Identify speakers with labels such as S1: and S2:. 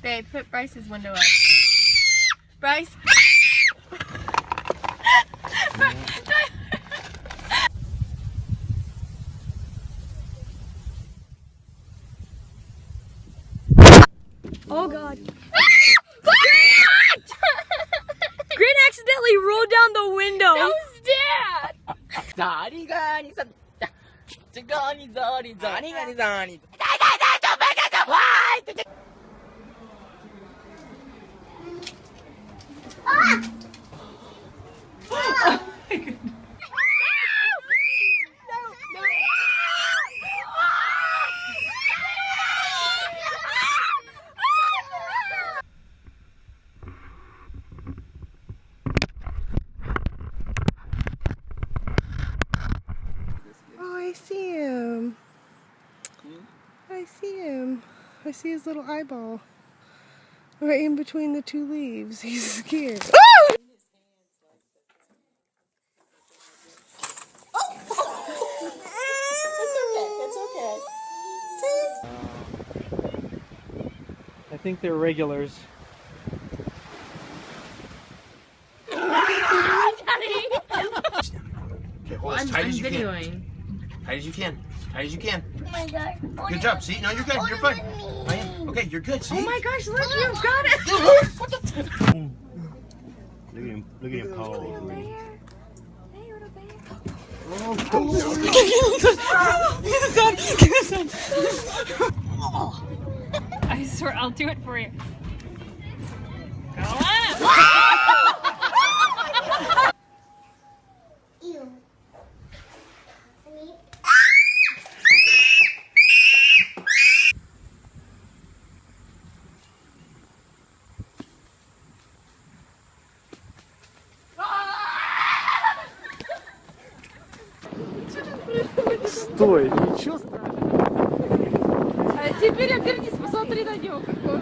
S1: Babe, put Bryce's window up. Bryce.
S2: Oh God. Grant accidentally rolled down the window.
S1: That was Dad.
S3: Oh, I see him. I see him. I see his little eyeball. Right in between the two leaves. He's scared. Oh!
S4: I think they're regulars.
S5: Okay, hold as tight as you can. Tight as you can. Tight as you can.
S1: Oh my God.
S5: Good job. See? No, you're good. You're fine. Okay, you're good. See?
S1: Oh my gosh, look, you've got it.
S6: Look at him pause.
S2: I swear I'll do it for you. Go on.
S4: Стой, ничего страшного.
S2: А теперь обернись, посмотри на него какой.